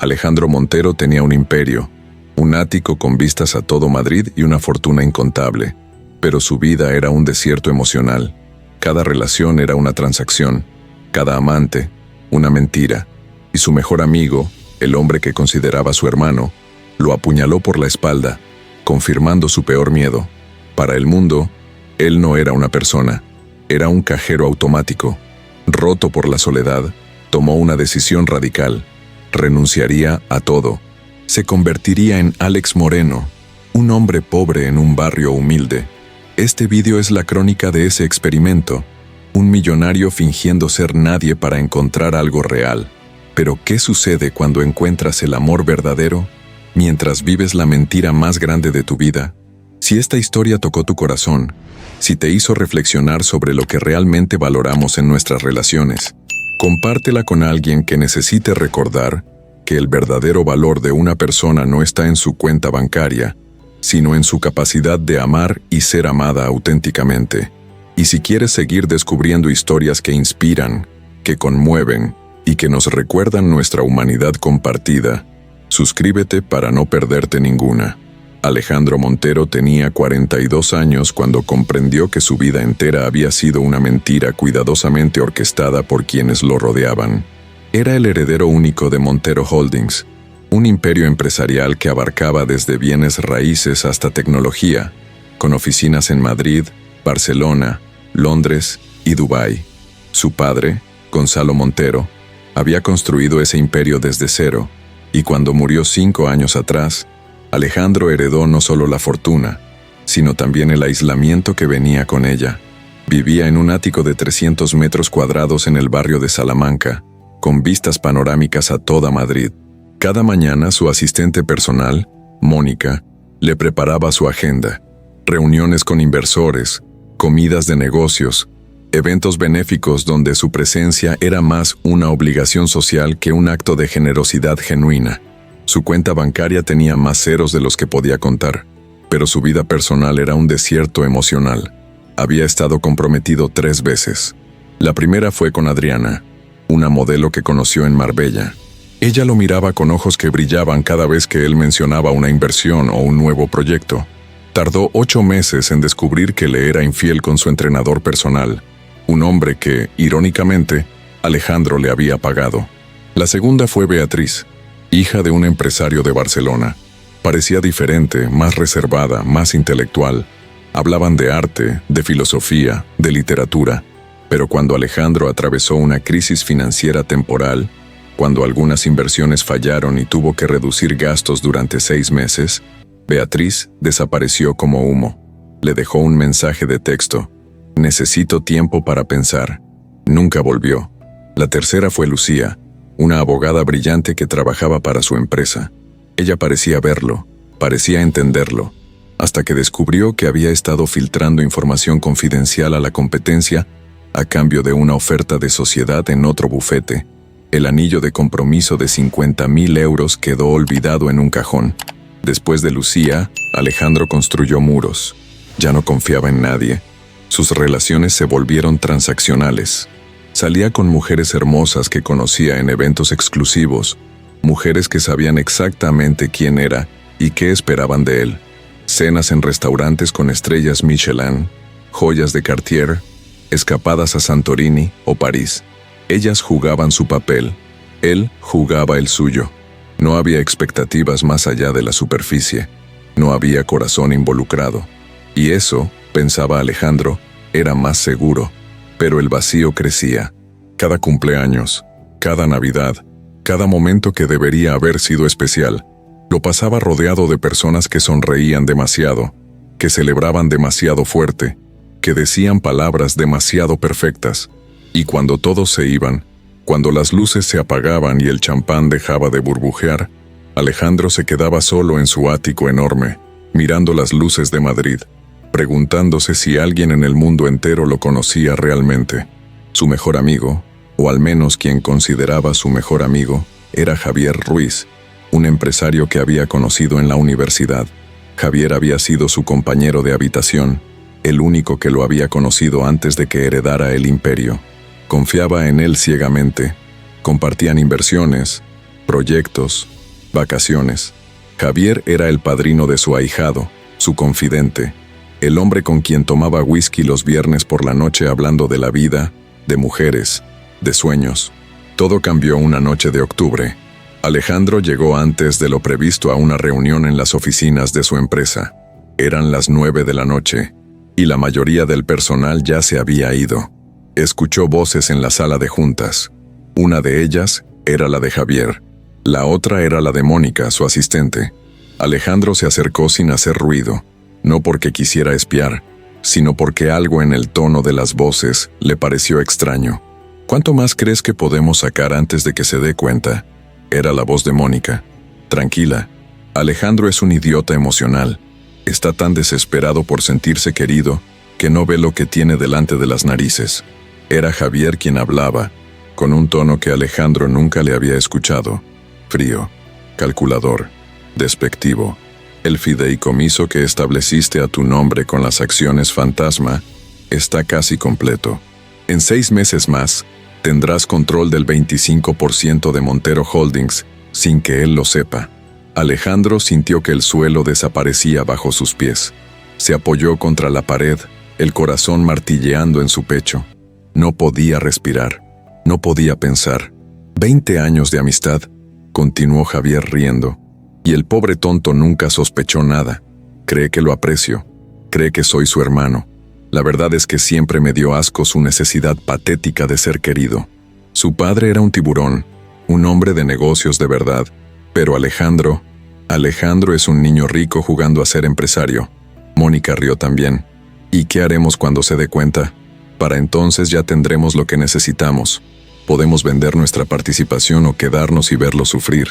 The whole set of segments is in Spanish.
Alejandro Montero tenía un imperio, un ático con vistas a todo Madrid y una fortuna incontable, pero su vida era un desierto emocional. Cada relación era una transacción, cada amante, una mentira, y su mejor amigo, el hombre que consideraba su hermano, lo apuñaló por la espalda, confirmando su peor miedo. Para el mundo, él no era una persona, era un cajero automático. Roto por la soledad, tomó una decisión radical. Renunciaría a todo. Se convertiría en Alex Moreno, un hombre pobre en un barrio humilde. Este vídeo es la crónica de ese experimento. Un millonario fingiendo ser nadie para encontrar algo real. Pero ¿qué sucede cuando encuentras el amor verdadero mientras vives la mentira más grande de tu vida? Si esta historia tocó tu corazón, si te hizo reflexionar sobre lo que realmente valoramos en nuestras relaciones, compártela con alguien que necesite recordar que el verdadero valor de una persona no está en su cuenta bancaria, sino en su capacidad de amar y ser amada auténticamente. Y si quieres seguir descubriendo historias que inspiran, que conmueven y que nos recuerdan nuestra humanidad compartida, suscríbete para no perderte ninguna. Alejandro Montero tenía 42 años cuando comprendió que su vida entera había sido una mentira cuidadosamente orquestada por quienes lo rodeaban. Era el heredero único de Montero Holdings, un imperio empresarial que abarcaba desde bienes raíces hasta tecnología, con oficinas en Madrid, Barcelona, Londres y Dubái. Su padre, Gonzalo Montero, había construido ese imperio desde cero, y cuando murió 5 años atrás, Alejandro heredó no solo la fortuna, sino también el aislamiento que venía con ella. Vivía en un ático de 300 metros cuadrados en el barrio de Salamanca, con vistas panorámicas a toda Madrid. Cada mañana su asistente personal, Mónica, le preparaba su agenda, reuniones con inversores, comidas de negocios, eventos benéficos donde su presencia era más una obligación social que un acto de generosidad genuina. Su cuenta bancaria tenía más ceros de los que podía contar, pero su vida personal era un desierto emocional. Había estado comprometido 3 veces. La primera fue con Adriana, una modelo que conoció en Marbella. Ella lo miraba con ojos que brillaban cada vez que él mencionaba una inversión o un nuevo proyecto. Tardó 8 meses en descubrir que le era infiel con su entrenador personal, un hombre que, irónicamente, Alejandro le había pagado. La segunda fue Beatriz, hija de un empresario de Barcelona. Parecía diferente, más reservada, más intelectual. Hablaban de arte, de filosofía, de literatura. Pero cuando Alejandro atravesó una crisis financiera temporal, cuando algunas inversiones fallaron y tuvo que reducir gastos durante 6 meses, Beatriz desapareció como humo. Le dejó un mensaje de texto: «Necesito tiempo para pensar». Nunca volvió. La tercera fue Lucía, una abogada brillante que trabajaba para su empresa. Ella parecía verlo, parecía entenderlo, hasta que descubrió que había estado filtrando información confidencial a la competencia a cambio de una oferta de sociedad en otro bufete. El anillo de compromiso de 50.000 euros quedó olvidado en un cajón. Después de Lucía, Alejandro construyó muros. Ya no confiaba en nadie. Sus relaciones se volvieron transaccionales. Salía con mujeres hermosas que conocía en eventos exclusivos, mujeres que sabían exactamente quién era y qué esperaban de él. Cenas en restaurantes con estrellas Michelin, joyas de Cartier, escapadas a Santorini o París. Ellas jugaban su papel, él jugaba el suyo. No había expectativas más allá de la superficie, no había corazón involucrado. Y eso, pensaba Alejandro, era más seguro. Pero el vacío crecía. Cada cumpleaños, cada Navidad, cada momento que debería haber sido especial, lo pasaba rodeado de personas que sonreían demasiado, que celebraban demasiado fuerte, que decían palabras demasiado perfectas. Y cuando todos se iban, cuando las luces se apagaban y el champán dejaba de burbujear, Alejandro se quedaba solo en su ático enorme, mirando las luces de Madrid, preguntándose si alguien en el mundo entero lo conocía realmente. Su mejor amigo, o al menos quien consideraba su mejor amigo, era Javier Ruiz, un empresario que había conocido en la universidad. Javier había sido su compañero de habitación, el único que lo había conocido antes de que heredara el imperio. Confiaba en él ciegamente. Compartían inversiones, proyectos, vacaciones. Javier era el padrino de su ahijado, su confidente, el hombre con quien tomaba whisky los viernes por la noche hablando de la vida, de mujeres, de sueños. Todo cambió una noche de octubre. Alejandro llegó antes de lo previsto a una reunión en las oficinas de su empresa. Eran las 9 de la noche, y la mayoría del personal ya se había ido. Escuchó voces en la sala de juntas. Una de ellas era la de Javier. La otra era la de Mónica, su asistente. Alejandro se acercó sin hacer ruido, no porque quisiera espiar, sino porque algo en el tono de las voces le pareció extraño. ¿Cuánto más crees que podemos sacar antes de que se dé cuenta? Era la voz de Mónica. Tranquila, Alejandro es un idiota emocional. Está tan desesperado por sentirse querido que no ve lo que tiene delante de las narices. Era Javier quien hablaba, con un tono que Alejandro nunca le había escuchado. Frío, calculador, despectivo. El fideicomiso que estableciste a tu nombre con las acciones fantasma está casi completo. En 6 meses más, tendrás control del 25% de Montero Holdings, sin que él lo sepa. Alejandro sintió que el suelo desaparecía bajo sus pies. Se apoyó contra la pared, el corazón martilleando en su pecho. No podía respirar, no podía pensar. 20 años de amistad, continuó Javier riendo. Y el pobre tonto nunca sospechó nada. Cree que lo aprecio, cree que soy su hermano. La verdad es que siempre me dio asco su necesidad patética de ser querido. Su padre era un tiburón, un hombre de negocios de verdad, pero Alejandro es un niño rico jugando a ser empresario. Mónica rió también. ¿Y qué haremos cuando se dé cuenta? Para entonces ya tendremos lo que necesitamos. Podemos vender nuestra participación o quedarnos y verlo sufrir.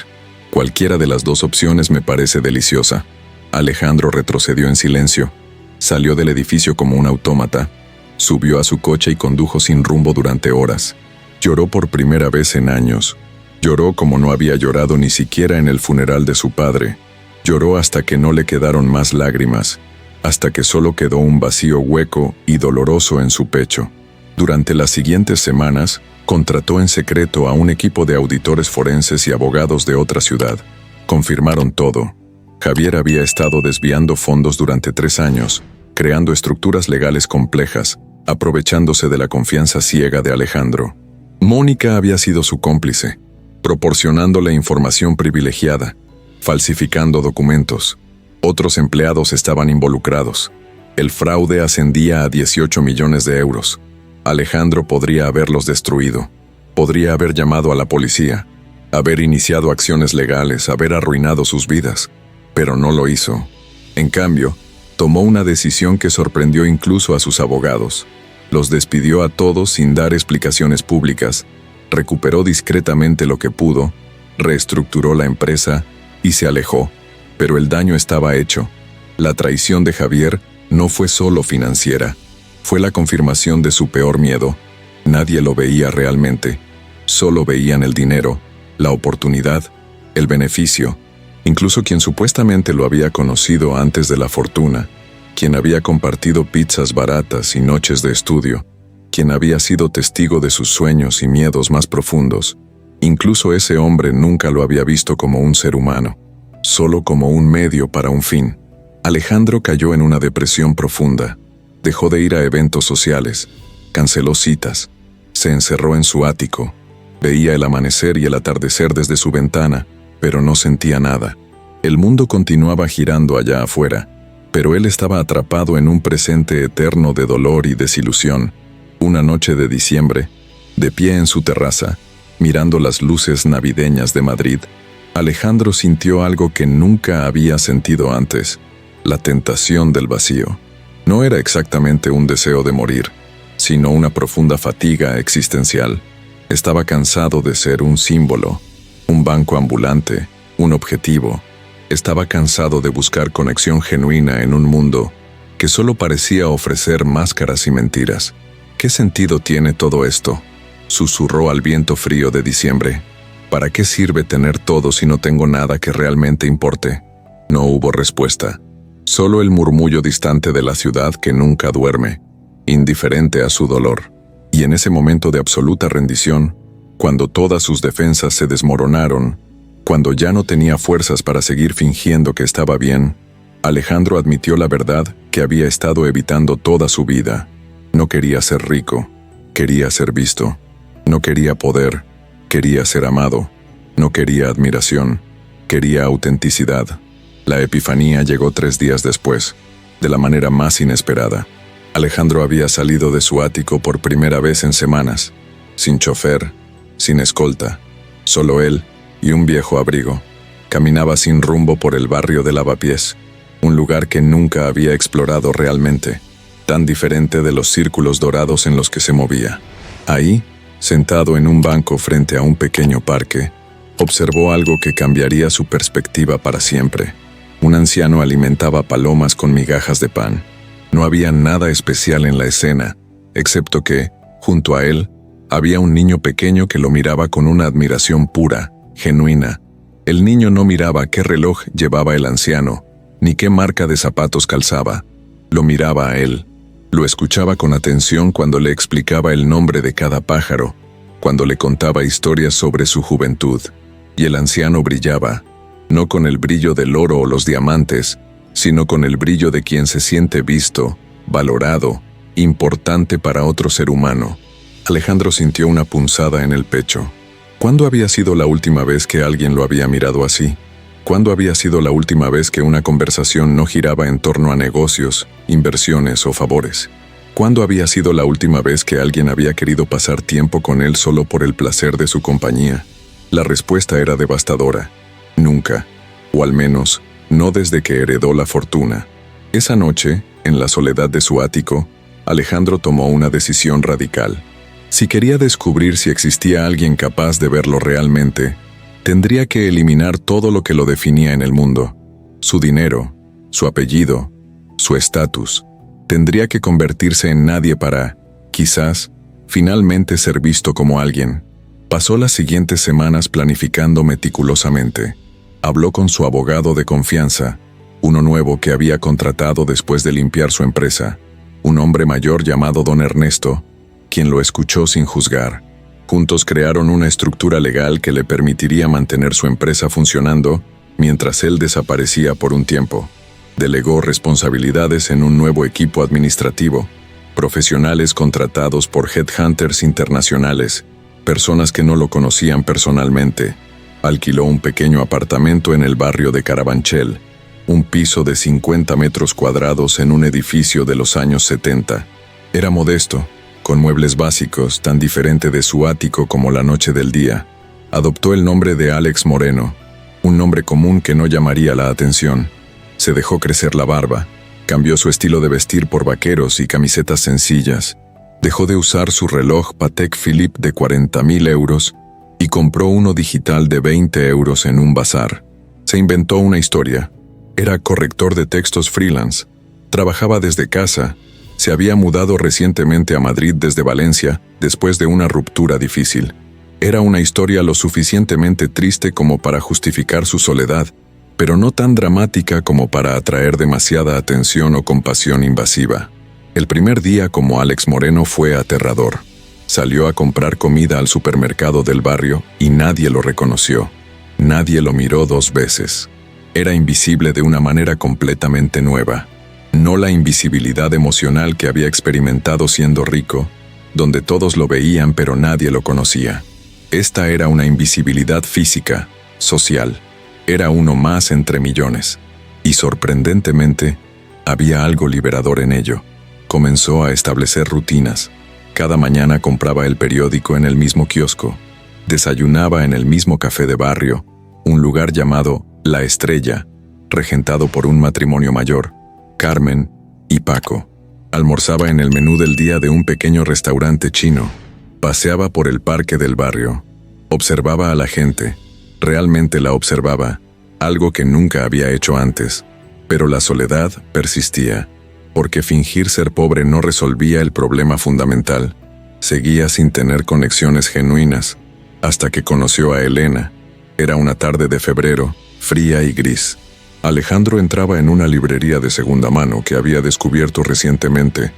Cualquiera de las dos opciones me parece deliciosa. Alejandro retrocedió en silencio. Salió del edificio como un autómata. Subió a su coche y condujo sin rumbo durante horas. Lloró por primera vez en años. Lloró como no había llorado ni siquiera en el funeral de su padre. Lloró hasta que no le quedaron más lágrimas, hasta que solo quedó un vacío hueco y doloroso en su pecho. Durante las siguientes semanas, contrató en secreto a un equipo de auditores forenses y abogados de otra ciudad. Confirmaron todo. Javier había estado desviando fondos durante 3 años, creando estructuras legales complejas, aprovechándose de la confianza ciega de Alejandro. Mónica había sido su cómplice, proporcionándole información privilegiada, falsificando documentos. Otros empleados estaban involucrados. El fraude ascendía a 18 millones de euros. Alejandro podría haberlos destruido. Podría haber llamado a la policía, haber iniciado acciones legales, haber arruinado sus vidas. Pero no lo hizo. En cambio, tomó una decisión que sorprendió incluso a sus abogados. Los despidió a todos sin dar explicaciones públicas, recuperó discretamente lo que pudo, reestructuró la empresa y se alejó. Pero el daño estaba hecho. La traición de Javier no fue solo financiera, fue la confirmación de su peor miedo. Nadie lo veía realmente, solo veían el dinero, la oportunidad, el beneficio. Incluso quien supuestamente lo había conocido antes de la fortuna, quien había compartido pizzas baratas y noches de estudio, quien había sido testigo de sus sueños y miedos más profundos, incluso ese hombre nunca lo había visto como un ser humano, solo como un medio para un fin. Alejandro cayó en una depresión profunda, dejó de ir a eventos sociales, canceló citas, se encerró en su ático, veía el amanecer y el atardecer desde su ventana, pero no sentía nada. El mundo continuaba girando allá afuera, pero él estaba atrapado en un presente eterno de dolor y desilusión. Una noche de diciembre, de pie en su terraza, mirando las luces navideñas de Madrid, Alejandro sintió algo que nunca había sentido antes: la tentación del vacío. No era exactamente un deseo de morir, sino una profunda fatiga existencial. Estaba cansado de ser un símbolo, un banco ambulante, un objetivo. Estaba cansado de buscar conexión genuina en un mundo que solo parecía ofrecer máscaras y mentiras. ¿Qué sentido tiene todo esto?, susurró al viento frío de diciembre. ¿Para qué sirve tener todo si no tengo nada que realmente importe? No hubo respuesta. Solo el murmullo distante de la ciudad que nunca duerme, indiferente a su dolor. Y en ese momento de absoluta rendición, cuando todas sus defensas se desmoronaron, Cuando ya no tenía fuerzas para seguir fingiendo que estaba bien, Alejandro admitió la verdad que había estado evitando toda su vida. No quería ser rico, quería ser visto. No quería poder, quería ser amado. No quería admiración, quería autenticidad. La epifanía llegó 3 días después, de la manera más inesperada. Alejandro había salido de su ático por primera vez en semanas, sin chofer, sin escolta, solo él y un viejo abrigo. Caminaba sin rumbo por el barrio de Lavapiés, un lugar que nunca había explorado realmente, tan diferente de los círculos dorados en los que se movía. Ahí, sentado en un banco frente a un pequeño parque, observó algo que cambiaría su perspectiva para siempre. Un anciano alimentaba palomas con migajas de pan. No había nada especial en la escena, excepto que, junto a él, había un niño pequeño que lo miraba con una admiración pura, genuina. El niño no miraba qué reloj llevaba el anciano, ni qué marca de zapatos calzaba. Lo miraba a él. Lo escuchaba con atención cuando le explicaba el nombre de cada pájaro, cuando le contaba historias sobre su juventud. Y el anciano brillaba, no con el brillo del oro o los diamantes, sino con el brillo de quien se siente visto, valorado, importante para otro ser humano. Alejandro sintió una punzada en el pecho. ¿Cuándo había sido la última vez que alguien lo había mirado así? ¿Cuándo había sido la última vez que una conversación no giraba en torno a negocios, inversiones o favores? ¿Cuándo había sido la última vez que alguien había querido pasar tiempo con él solo por el placer de su compañía? La respuesta era devastadora. Nunca. O al menos, no desde que heredó la fortuna. Esa noche, en la soledad de su ático, Alejandro tomó una decisión radical. Si quería descubrir si existía alguien capaz de verlo realmente, tendría que eliminar todo lo que lo definía en el mundo. Su dinero, su apellido, su estatus. Tendría que convertirse en nadie para, quizás, finalmente ser visto como alguien. Pasó las siguientes semanas planificando meticulosamente. Habló con su abogado de confianza, uno nuevo que había contratado después de limpiar su empresa, un hombre mayor llamado Don Ernesto, quien lo escuchó sin juzgar. Juntos crearon una estructura legal que le permitiría mantener su empresa funcionando mientras él desaparecía por un tiempo. Delegó responsabilidades en un nuevo equipo administrativo, profesionales contratados por headhunters internacionales, personas que no lo conocían personalmente. Alquiló un pequeño apartamento en el barrio de Carabanchel, un piso de 50 metros cuadrados en un edificio de los años 70. Era modesto, con muebles básicos, tan diferente de su ático como la noche del día. Adoptó el nombre de Alex Moreno, un nombre común que no llamaría la atención. Se dejó crecer la barba, cambió su estilo de vestir por vaqueros y camisetas sencillas, dejó de usar su reloj Patek Philippe de 40.000 euros y compró uno digital de 20 euros en un bazar. Se inventó una historia. Era corrector de textos freelance, trabajaba desde casa, se había mudado recientemente a Madrid desde Valencia después de una ruptura difícil. Era una historia lo suficientemente triste como para justificar su soledad, pero no tan dramática como para atraer demasiada atención o compasión invasiva. El primer día como Alex Moreno fue aterrador. Salió a comprar comida al supermercado del barrio y nadie lo reconoció. Nadie lo miró 2 veces. Era invisible de una manera completamente nueva. No la invisibilidad emocional que había experimentado siendo rico, donde todos lo veían pero nadie lo conocía. Esta era una invisibilidad física, social. Era uno más entre millones. Y sorprendentemente, había algo liberador en ello. Comenzó a establecer rutinas. Cada mañana compraba el periódico en el mismo kiosco. Desayunaba en el mismo café de barrio, un lugar llamado La Estrella, regentado por un matrimonio mayor, Carmen y Paco. Almorzaba en el menú del día de un pequeño restaurante chino. Paseaba por el parque del barrio. Observaba a la gente. Realmente la observaba, algo que nunca había hecho antes. Pero la soledad persistía, porque fingir ser pobre no resolvía el problema fundamental. Seguía sin tener conexiones genuinas, hasta que conoció a Elena. Era una tarde de febrero, fría y gris. Alejandro entraba en una librería de segunda mano que había descubierto recientemente,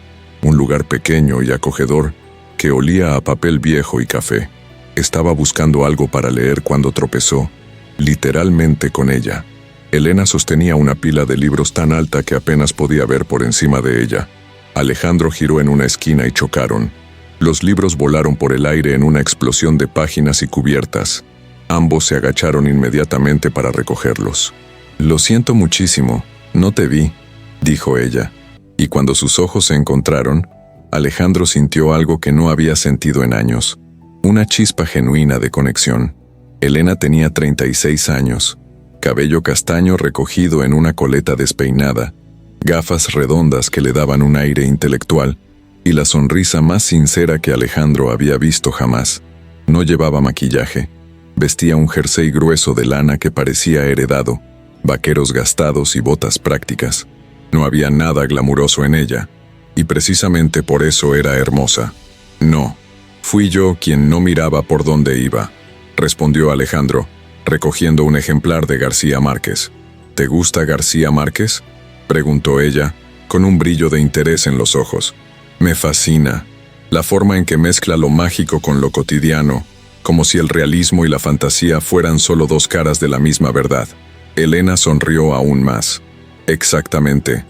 un lugar pequeño y acogedor que olía a papel viejo y café. Estaba buscando algo para leer cuando tropezó literalmente con ella. Elena sostenía una pila de libros tan alta que apenas podía ver por encima de ella. Alejandro giró en una esquina y chocaron. Los libros volaron por el aire en una explosión de páginas y cubiertas. Ambos se agacharon inmediatamente para recogerlos. «Lo siento muchísimo, no te vi», dijo ella. Y cuando sus ojos se encontraron, Alejandro sintió algo que no había sentido en años. Una chispa genuina de conexión. Elena tenía 36 años, cabello castaño recogido en una coleta despeinada, gafas redondas que le daban un aire intelectual y la sonrisa más sincera que Alejandro había visto jamás. No llevaba maquillaje. Vestía un jersey grueso de lana que parecía heredado, vaqueros gastados y botas prácticas. No había nada glamuroso en ella, y precisamente por eso era hermosa. «No, fui yo quien no miraba por dónde iba», respondió Alejandro, recogiendo un ejemplar de García Márquez. «¿Te gusta García Márquez?», preguntó ella, con un brillo de interés en los ojos. «Me fascina, la forma en que mezcla lo mágico con lo cotidiano, como si el realismo y la fantasía fueran solo dos caras de la misma verdad». Elena sonrió aún más. «Exactamente.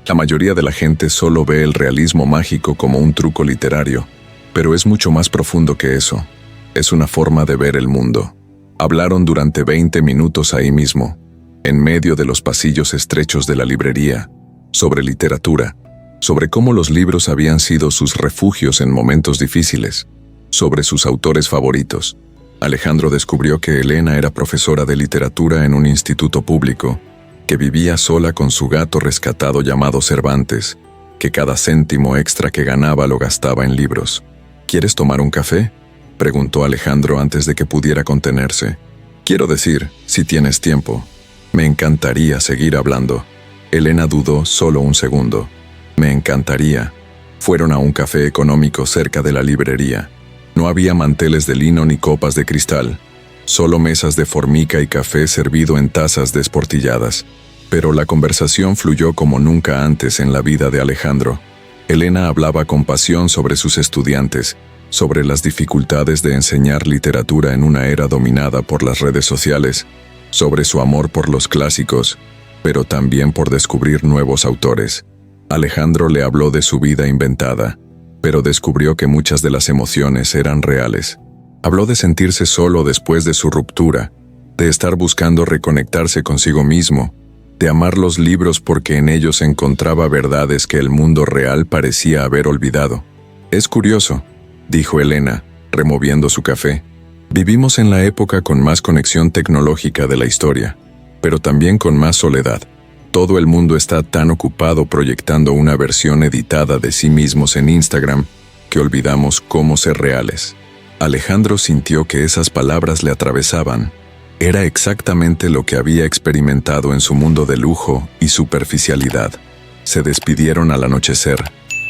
La mayoría de la gente solo ve el realismo mágico como un truco literario, pero es mucho más profundo que eso. Es una forma de ver el mundo». Hablaron durante 20 minutos ahí mismo, en medio de los pasillos estrechos de la librería, sobre literatura, sobre cómo los libros habían sido sus refugios en momentos difíciles, sobre sus autores favoritos. Alejandro descubrió que Elena era profesora de literatura en un instituto público, que vivía sola con su gato rescatado llamado Cervantes, que cada céntimo extra que ganaba lo gastaba en libros. «¿Quieres tomar un café?», preguntó Alejandro antes de que pudiera contenerse. «Quiero decir, si tienes tiempo. Me encantaría seguir hablando». Elena dudó solo un segundo. «Me encantaría». Fueron a un café económico cerca de la librería. No había manteles de lino ni copas de cristal, solo mesas de formica y café servido en tazas desportilladas. Pero la conversación fluyó como nunca antes en la vida de Alejandro. Elena hablaba con pasión sobre sus estudiantes, sobre las dificultades de enseñar literatura en una era dominada por las redes sociales, sobre su amor por los clásicos, pero también por descubrir nuevos autores. Alejandro le habló de su vida inventada, pero descubrió que muchas de las emociones eran reales. Habló de sentirse solo después de su ruptura, de estar buscando reconectarse consigo mismo, de amar los libros porque en ellos encontraba verdades que el mundo real parecía haber olvidado. «Es curioso», dijo Elena, removiendo su café. «Vivimos en la época con más conexión tecnológica de la historia, pero también con más soledad. Todo el mundo está tan ocupado proyectando una versión editada de sí mismos en Instagram que olvidamos cómo ser reales». Alejandro sintió que esas palabras le atravesaban. Era exactamente lo que había experimentado en su mundo de lujo y superficialidad. Se despidieron al anochecer,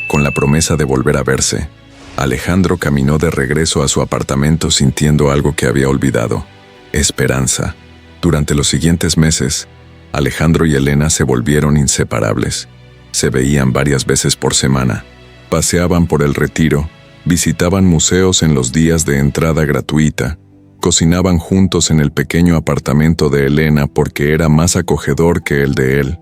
con la promesa de volver a verse. Alejandro caminó de regreso a su apartamento sintiendo algo que había olvidado: esperanza. Durante los siguientes meses, Alejandro y Elena se volvieron inseparables. Se veían varias veces por semana. Paseaban por el Retiro, visitaban museos en los días de entrada gratuita, cocinaban juntos en el pequeño apartamento de Elena porque era más acogedor que el de él.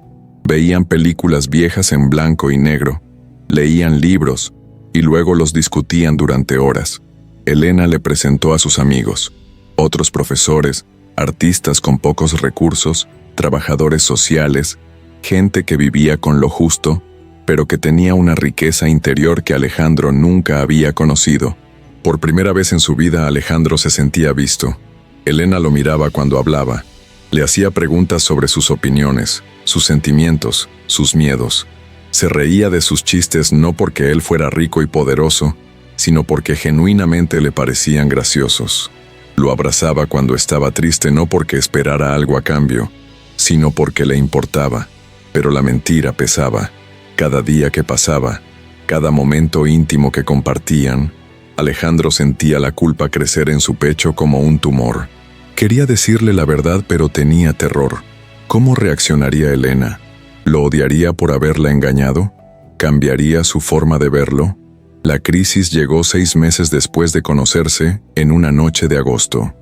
Veían películas viejas en blanco y negro, leían libros, y luego los discutían durante horas. Elena le presentó a sus amigos, otros profesores, artistas con pocos recursos, trabajadores sociales, gente que vivía con lo justo, pero que tenía una riqueza interior que Alejandro nunca había conocido. Por primera vez en su vida Alejandro se sentía visto. Elena lo miraba cuando hablaba, le hacía preguntas sobre sus opiniones, sus sentimientos, sus miedos. Se reía de sus chistes no porque él fuera rico y poderoso, sino porque genuinamente le parecían graciosos. Lo abrazaba cuando estaba triste no porque esperara algo a cambio, sino porque le importaba. Pero la mentira pesaba. Cada día que pasaba, cada momento íntimo que compartían, Alejandro sentía la culpa crecer en su pecho como un tumor. Quería decirle la verdad, pero tenía terror. ¿Cómo reaccionaría Elena? ¿Lo odiaría por haberla engañado? ¿Cambiaría su forma de verlo? La crisis llegó 6 meses después de conocerse, en una noche de agosto.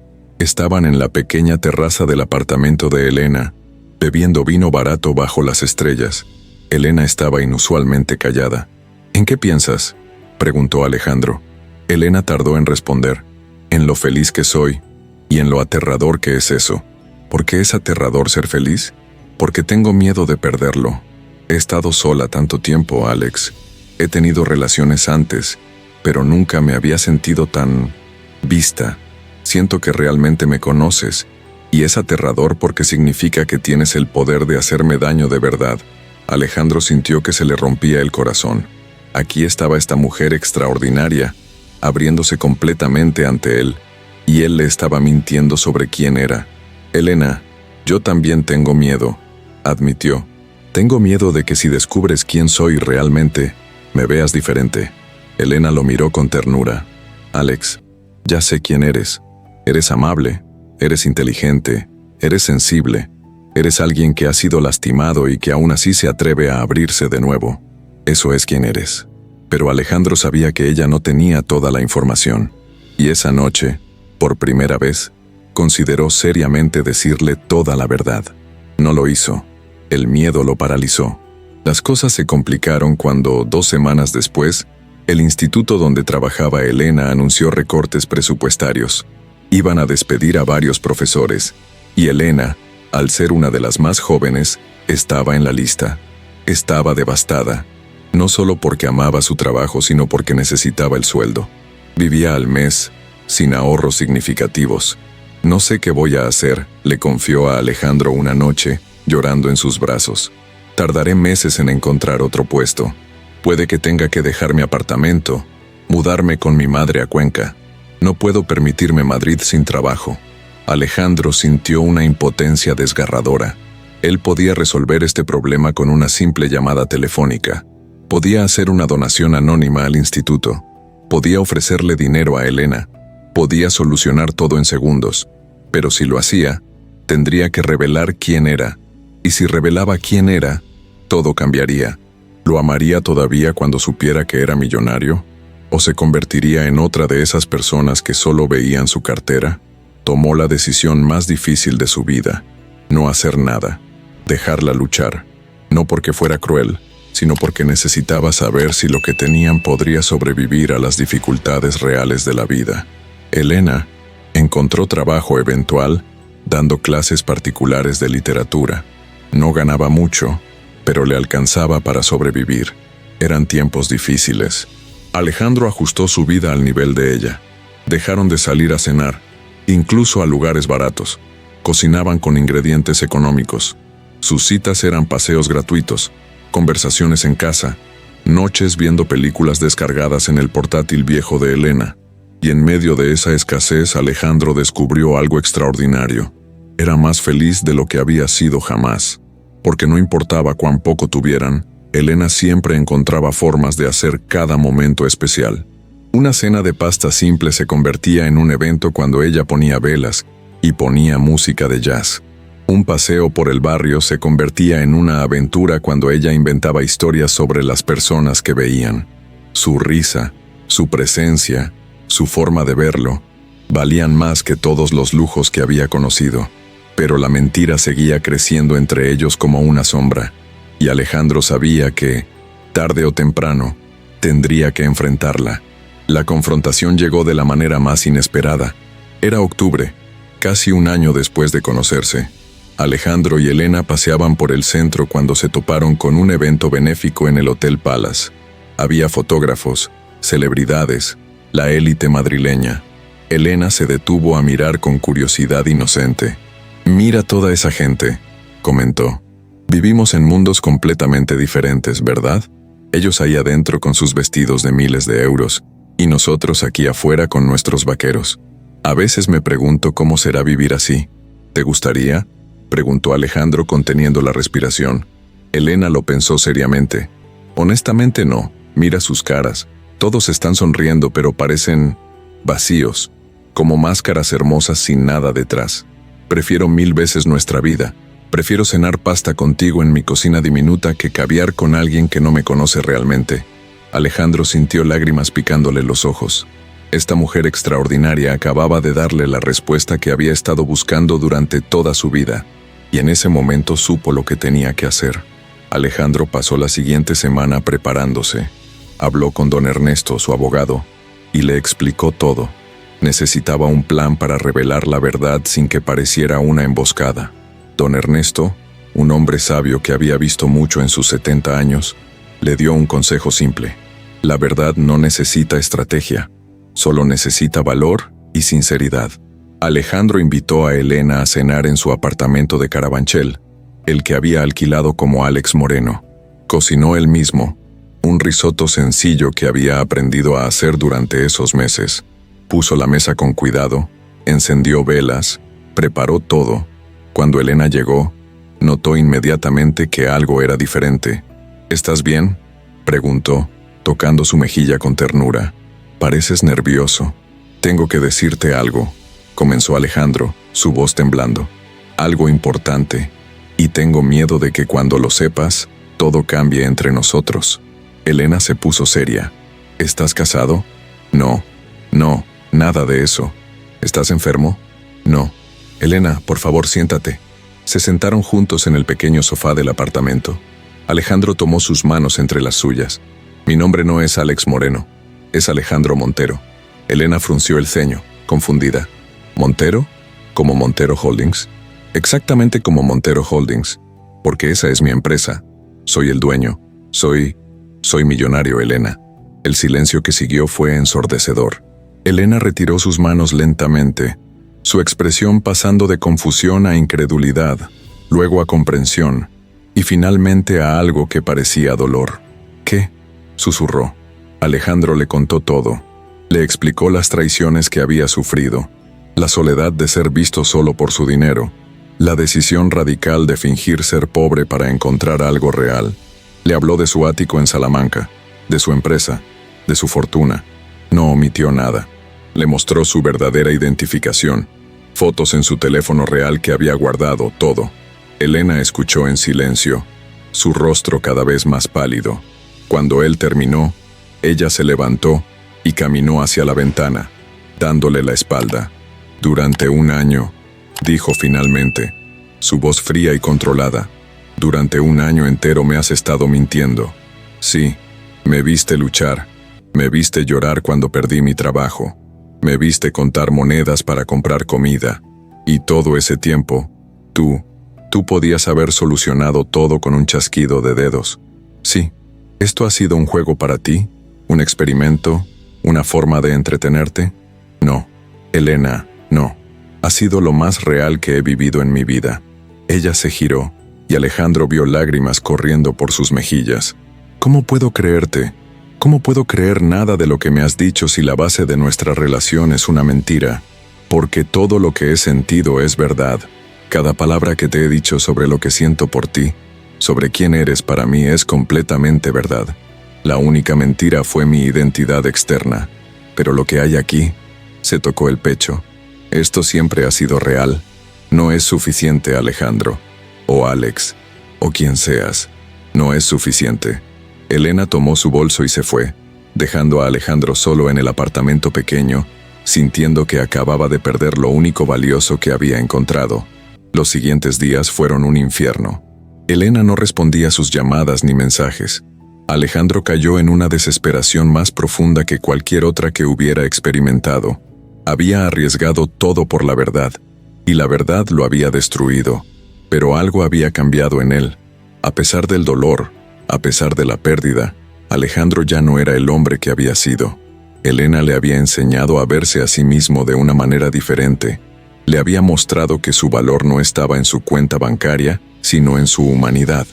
Estaban en la pequeña terraza del apartamento de Elena, bebiendo vino barato bajo las estrellas. Elena estaba inusualmente callada. ¿En qué piensas?, preguntó Alejandro. Elena tardó en responder. En lo feliz que soy, y en lo aterrador que es eso. ¿Por qué es aterrador ser feliz? Porque tengo miedo de perderlo. He estado sola tanto tiempo, Alex. He tenido relaciones antes, pero nunca me había sentido tan vista. Siento que realmente me conoces, y es aterrador porque significa que tienes el poder de hacerme daño de verdad. Alejandro sintió que se le rompía el corazón. Aquí estaba esta mujer extraordinaria, abriéndose completamente ante él, y él le estaba mintiendo sobre quién era. Elena, yo también tengo miedo, admitió. Tengo miedo de que si descubres quién soy realmente, me veas diferente. Elena lo miró con ternura. Alex, ya sé quién eres. Eres amable, eres inteligente, eres sensible, eres alguien que ha sido lastimado y que aún así se atreve a abrirse de nuevo. Eso es quién eres. Pero Alejandro sabía que ella no tenía toda la información, y esa noche, por primera vez, consideró seriamente decirle toda la verdad. No lo hizo. El miedo lo paralizó. Las cosas se complicaron cuando, 2 semanas después, el instituto donde trabajaba Elena anunció recortes presupuestarios. Iban a despedir a varios profesores, y Elena, al ser una de las más jóvenes, estaba en la lista. Estaba devastada, no solo porque amaba su trabajo, sino porque necesitaba el sueldo. Vivía al mes, sin ahorros significativos. No sé qué voy a hacer, le confió a Alejandro una noche, llorando en sus brazos. Tardaré meses en encontrar otro puesto. Puede que tenga que dejar mi apartamento, mudarme con mi madre a Cuenca. No puedo permitirme Madrid sin trabajo. Alejandro sintió una impotencia desgarradora. Él podía resolver este problema con una simple llamada telefónica. Podía hacer una donación anónima al instituto. Podía ofrecerle dinero a Elena. Podía solucionar todo en segundos. Pero si lo hacía, tendría que revelar quién era. Y si revelaba quién era, todo cambiaría. ¿Lo amaría todavía cuando supiera que era millonario? ¿O se convertiría en otra de esas personas que solo veían su cartera? Tomó la decisión más difícil de su vida: no hacer nada, dejarla luchar. No porque fuera cruel, sino porque necesitaba saber si lo que tenían podría sobrevivir a las dificultades reales de la vida. Elena encontró trabajo eventual dando clases particulares de literatura. No ganaba mucho, pero le alcanzaba para sobrevivir. Eran tiempos difíciles. Alejandro ajustó su vida al nivel de ella. Dejaron de salir a cenar, incluso a lugares baratos. Cocinaban con ingredientes económicos. Sus citas eran paseos gratuitos, conversaciones en casa, noches viendo películas descargadas en el portátil viejo de Elena. Y en medio de esa escasez, Alejandro descubrió algo extraordinario. Era más feliz de lo que había sido jamás. Porque no importaba cuán poco tuvieran, Elena siempre encontraba formas de hacer cada momento especial. Una cena de pasta simple se convertía en un evento cuando ella ponía velas y ponía música de jazz. Un paseo por el barrio se convertía en una aventura cuando ella inventaba historias sobre las personas que veían. Su risa, su presencia, su forma de verlo, valían más que todos los lujos que había conocido. Pero la mentira seguía creciendo entre ellos como una sombra, y Alejandro sabía que, tarde o temprano, tendría que enfrentarla. La confrontación llegó de la manera más inesperada. Era octubre, casi un año después de conocerse. Alejandro y Elena paseaban por el centro cuando se toparon con un evento benéfico en el Hotel Palace. Había fotógrafos, celebridades, la élite madrileña. Elena se detuvo a mirar con curiosidad inocente. «Mira toda esa gente», comentó. «Vivimos en mundos completamente diferentes, ¿verdad? Ellos ahí adentro con sus vestidos de miles de euros, y nosotros aquí afuera con nuestros vaqueros. A veces me pregunto cómo será vivir así. ¿Te gustaría?», preguntó Alejandro conteniendo la respiración. Elena lo pensó seriamente. «Honestamente no. Mira sus caras. Todos están sonriendo, pero parecen vacíos, como máscaras hermosas sin nada detrás. Prefiero 1000 veces nuestra vida. Prefiero cenar pasta contigo en mi cocina diminuta que caviar con alguien que no me conoce realmente». Alejandro sintió lágrimas picándole los ojos. Esta mujer extraordinaria acababa de darle la respuesta que había estado buscando durante toda su vida, y en ese momento supo lo que tenía que hacer. Alejandro pasó la siguiente semana preparándose. Habló con don Ernesto, su abogado, y le explicó todo. Necesitaba un plan para revelar la verdad sin que pareciera una emboscada. Don Ernesto, un hombre sabio que había visto mucho en sus 70 años, le dio un consejo simple. La verdad no necesita estrategia, solo necesita valor y sinceridad. Alejandro invitó a Elena a cenar en su apartamento de Carabanchel, el que había alquilado como Alex Moreno. Cocinó él mismo, un risotto sencillo que había aprendido a hacer durante esos meses. Puso la mesa con cuidado, encendió velas, preparó todo. Cuando Elena llegó, notó inmediatamente que algo era diferente. ¿Estás bien?, preguntó, tocando su mejilla con ternura. Pareces nervioso. Tengo que decirte algo, comenzó Alejandro, su voz temblando. Algo importante, y tengo miedo de que cuando lo sepas, todo cambie entre nosotros. Elena se puso seria. ¿Estás casado? No, nada de eso. ¿Estás enfermo? No. Elena, por favor, siéntate. Se sentaron juntos en el pequeño sofá del apartamento. Alejandro tomó sus manos entre las suyas. Mi nombre no es Alex Moreno, es Alejandro Montero. Elena frunció el ceño, confundida. ¿Montero? ¿Como Montero Holdings? Exactamente como Montero Holdings, porque esa es mi empresa. Soy el dueño. Soy millonario, Elena. El silencio que siguió fue ensordecedor. Elena retiró sus manos lentamente, su expresión pasando de confusión a incredulidad, luego a comprensión, y finalmente a algo que parecía dolor. ¿Qué?, susurró. Alejandro le contó todo. Le explicó las traiciones que había sufrido, la soledad de ser visto solo por su dinero, la decisión radical de fingir ser pobre para encontrar algo real. Le habló de su ático en Salamanca, de su empresa, de su fortuna. No omitió nada. Le mostró su verdadera identificación, fotos en su teléfono real que había guardado, todo. Elena escuchó en silencio, su rostro cada vez más pálido. Cuando él terminó, ella se levantó y caminó hacia la ventana, dándole la espalda. Durante un año, dijo finalmente, su voz fría y controlada. Durante un año entero me has estado mintiendo. Sí, me viste luchar, me viste llorar cuando perdí mi trabajo, me viste contar monedas para comprar comida, y todo ese tiempo, tú podías haber solucionado todo con un chasquido de dedos. Sí, ¿esto ha sido un juego para ti? ¿Un experimento? ¿Una forma de entretenerte? No, Elena, no. Ha sido lo más real que he vivido en mi vida. Ella se giró, y Alejandro vio lágrimas corriendo por sus mejillas. ¿Cómo puedo creerte? ¿Cómo puedo creer nada de lo que me has dicho si la base de nuestra relación es una mentira? Porque todo lo que he sentido es verdad. Cada palabra que te he dicho sobre lo que siento por ti, sobre quién eres para mí, es completamente verdad. La única mentira fue mi identidad externa. Pero lo que hay aquí, se tocó el pecho. Esto siempre ha sido real. No es suficiente, Alejandro. O Alex, o quien seas. No es suficiente. Elena tomó su bolso y se fue, dejando a Alejandro solo en el apartamento pequeño, sintiendo que acababa de perder lo único valioso que había encontrado. Los siguientes días fueron un infierno. Elena no respondía a sus llamadas ni mensajes. Alejandro cayó en una desesperación más profunda que cualquier otra que hubiera experimentado. Había arriesgado todo por la verdad, y la verdad lo había destruido. Pero algo había cambiado en él. A pesar del dolor, a pesar de la pérdida, Alejandro ya no era el hombre que había sido. Elena le había enseñado a verse a sí mismo de una manera diferente. Le había mostrado que su valor no estaba en su cuenta bancaria, sino en su humanidad.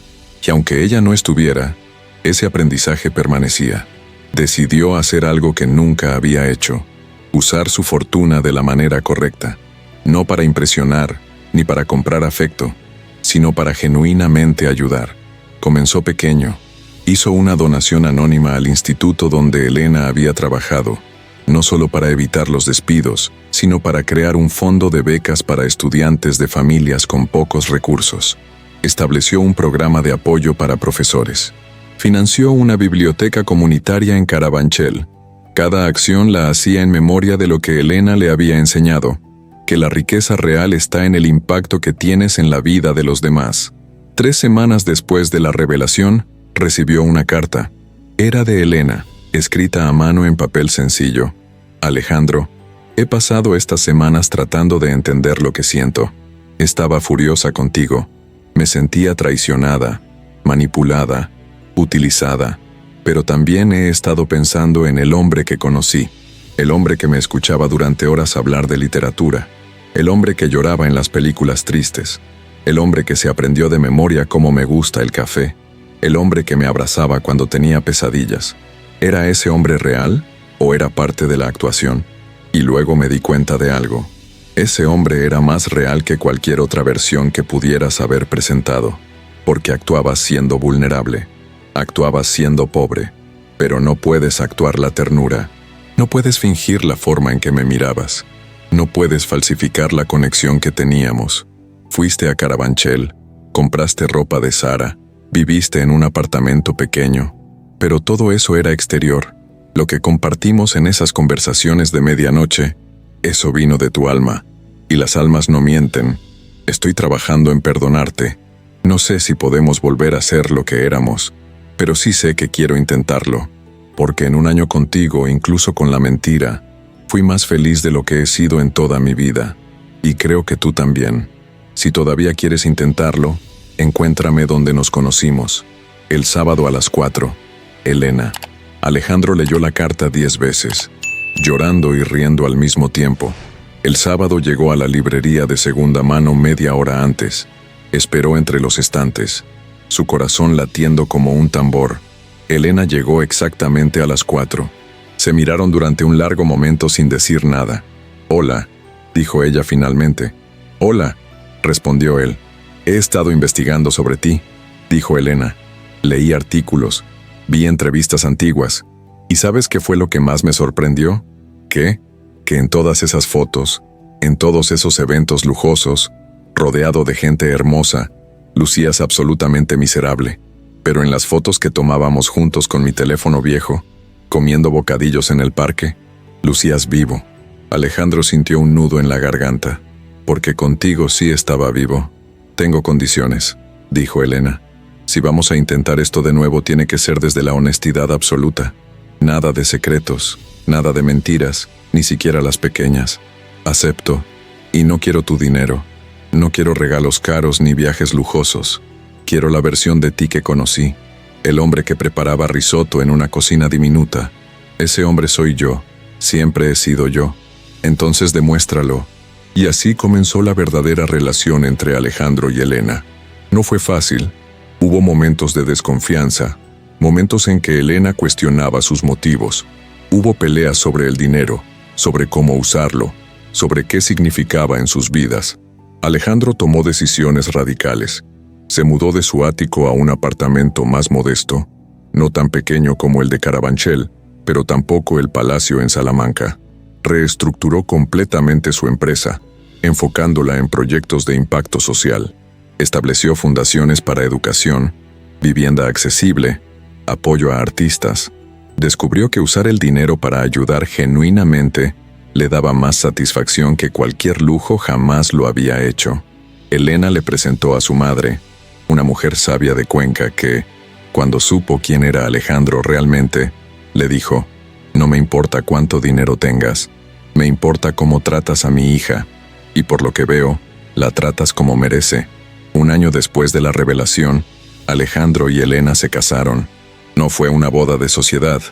Y aunque ella no estuviera, ese aprendizaje permanecía. Decidió hacer algo que nunca había hecho: usar su fortuna de la manera correcta. No para impresionar, ni para comprar afecto, sino para genuinamente ayudar. Comenzó pequeño. Hizo una donación anónima al instituto donde Elena había trabajado, no solo para evitar los despidos, sino para crear un fondo de becas para estudiantes de familias con pocos recursos. Estableció un programa de apoyo para profesores. Financió una biblioteca comunitaria en Carabanchel, Cada acción la hacía en memoria de lo que Elena le había enseñado, que la riqueza real está en el impacto que tienes en la vida de los demás. 3 semanas después de la revelación, recibió una carta. Era de Elena, escrita a mano en papel sencillo. Alejandro, he pasado estas semanas tratando de entender lo que siento. Estaba furiosa contigo. Me sentía traicionada, manipulada, utilizada. Pero también he estado pensando en el hombre que conocí, el hombre que me escuchaba durante horas hablar de literatura, el hombre que lloraba en las películas tristes, el hombre que se aprendió de memoria cómo me gusta el café, el hombre que me abrazaba cuando tenía pesadillas. ¿Era ese hombre real o era parte de la actuación? Y luego me di cuenta de algo. Ese hombre era más real que cualquier otra versión que pudieras haber presentado, porque actuabas siendo vulnerable. Actuabas siendo pobre, pero no puedes actuar la ternura. No puedes fingir la forma en que me mirabas. No puedes falsificar la conexión que teníamos. Fuiste a Carabanchel, compraste ropa de Zara, viviste en un apartamento pequeño, pero todo eso era exterior. Lo que compartimos en esas conversaciones de medianoche, eso vino de tu alma, y las almas no mienten. Estoy trabajando en perdonarte. No sé si podemos volver a ser lo que éramos, pero sí sé que quiero intentarlo, porque en un año contigo, incluso con la mentira, fui más feliz de lo que he sido en toda mi vida, y creo que tú también. Si todavía quieres intentarlo, encuéntrame donde nos conocimos, el sábado a las 4, Elena. Alejandro leyó la carta 10 veces, llorando y riendo al mismo tiempo. El sábado llegó a la librería de segunda mano media hora antes. Esperó entre los estantes, su corazón latiendo como un tambor. Elena llegó exactamente a las 4. Se miraron durante un largo momento sin decir nada. «Hola», dijo ella finalmente. «Hola», respondió él. «He estado investigando sobre ti», dijo Elena. «Leí artículos, vi entrevistas antiguas. ¿Y sabes qué fue lo que más me sorprendió? ¿Qué? Que en todas esas fotos, en todos esos eventos lujosos, rodeado de gente hermosa, lucías absolutamente miserable. Pero en las fotos que tomábamos juntos con mi teléfono viejo, comiendo bocadillos en el parque, lucías vivo». Alejandro sintió un nudo en la garganta. «Porque contigo sí estaba vivo». «Tengo condiciones», dijo Elena. «Si vamos a intentar esto de nuevo, tiene que ser desde la honestidad absoluta. Nada de secretos, nada de mentiras, ni siquiera las pequeñas. Acepto, y no quiero tu dinero. No quiero regalos caros ni viajes lujosos. Quiero la versión de ti que conocí, el hombre que preparaba risotto en una cocina diminuta. Ese hombre soy yo, siempre he sido yo. Entonces demuéstralo». Y así comenzó la verdadera relación entre Alejandro y Elena. No fue fácil. Hubo momentos de desconfianza, momentos en que Elena cuestionaba sus motivos. Hubo peleas sobre el dinero, sobre cómo usarlo, sobre qué significaba en sus vidas. Alejandro tomó decisiones radicales. Se mudó de su ático a un apartamento más modesto, no tan pequeño como el de Carabanchel, pero tampoco el Palacio en Salamanca. Reestructuró completamente su empresa, enfocándola en proyectos de impacto social. Estableció fundaciones para educación, vivienda accesible, apoyo a artistas. Descubrió que usar el dinero para ayudar genuinamente le daba más satisfacción que cualquier lujo jamás lo había hecho. Elena le presentó a su madre, una mujer sabia de Cuenca que, cuando supo quién era Alejandro realmente, le dijo: «No me importa cuánto dinero tengas, me importa cómo tratas a mi hija, y por lo que veo, la tratas como merece». Un año después de la revelación, Alejandro y Elena se casaron. No fue una boda de sociedad,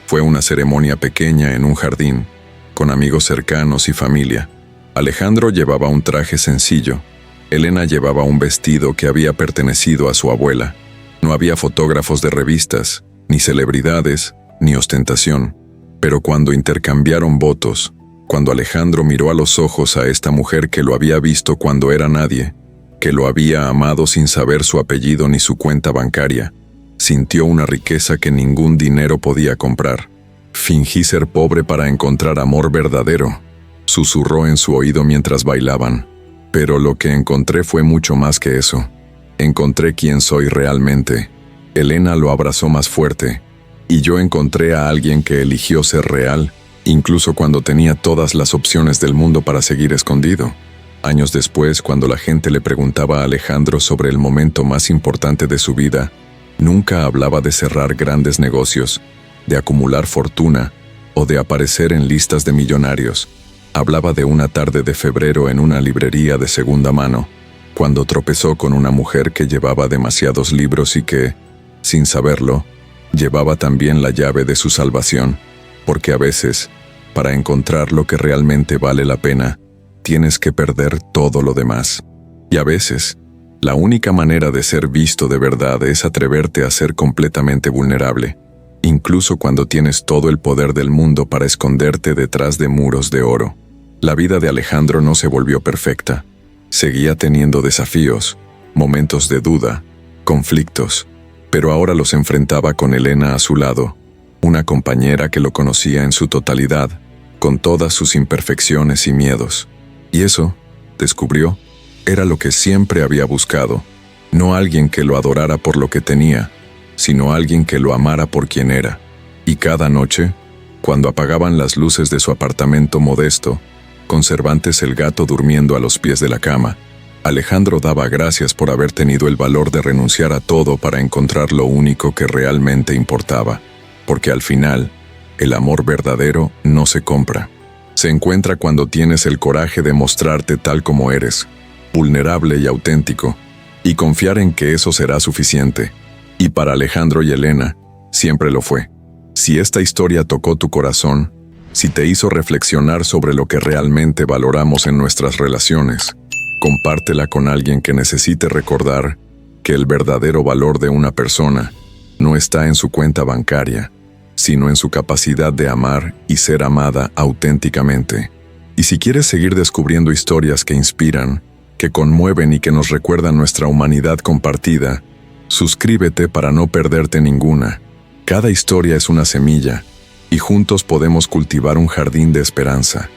fue una ceremonia pequeña en un jardín, con amigos cercanos y familia. Alejandro llevaba un traje sencillo. Elena llevaba un vestido que había pertenecido a su abuela. No había fotógrafos de revistas, ni celebridades, ni ostentación. Pero cuando intercambiaron votos, cuando Alejandro miró a los ojos a esta mujer que lo había visto cuando era nadie, que lo había amado sin saber su apellido ni su cuenta bancaria, sintió una riqueza que ningún dinero podía comprar. «Fingí ser pobre para encontrar amor verdadero», susurró en su oído mientras bailaban. «Pero lo que encontré fue mucho más que eso. Encontré quién soy realmente». Elena lo abrazó más fuerte. Y yo encontré a alguien que eligió ser real, incluso cuando tenía todas las opciones del mundo para seguir escondido. Años después, cuando la gente le preguntaba a Alejandro sobre el momento más importante de su vida, nunca hablaba de cerrar grandes negocios, de acumular fortuna o de aparecer en listas de millonarios. Hablaba de una tarde de febrero en una librería de segunda mano, cuando tropezó con una mujer que llevaba demasiados libros y que, sin saberlo, llevaba también la llave de su salvación, porque a veces, para encontrar lo que realmente vale la pena, tienes que perder todo lo demás. Y a veces, la única manera de ser visto de verdad es atreverte a ser completamente vulnerable, incluso cuando tienes todo el poder del mundo para esconderte detrás de muros de oro. La vida de Alejandro no se volvió perfecta. Seguía teniendo desafíos, momentos de duda, conflictos, pero ahora los enfrentaba con Elena a su lado, una compañera que lo conocía en su totalidad, con todas sus imperfecciones y miedos. Y eso, descubrió, era lo que siempre había buscado, no alguien que lo adorara por lo que tenía, sino alguien que lo amara por quien era. Y cada noche, cuando apagaban las luces de su apartamento modesto, con Cervantes el gato durmiendo a los pies de la cama, Alejandro daba gracias por haber tenido el valor de renunciar a todo para encontrar lo único que realmente importaba, porque al final, el amor verdadero no se compra. Se encuentra cuando tienes el coraje de mostrarte tal como eres, vulnerable y auténtico, y confiar en que eso será suficiente. Y para Alejandro y Elena, siempre lo fue. Si esta historia tocó tu corazón, si te hizo reflexionar sobre lo que realmente valoramos en nuestras relaciones, compártela con alguien que necesite recordar que el verdadero valor de una persona no está en su cuenta bancaria, sino en su capacidad de amar y ser amada auténticamente. Y si quieres seguir descubriendo historias que inspiran, que conmueven y que nos recuerdan nuestra humanidad compartida, suscríbete para no perderte ninguna. Cada historia es una semilla, y juntos podemos cultivar un jardín de esperanza.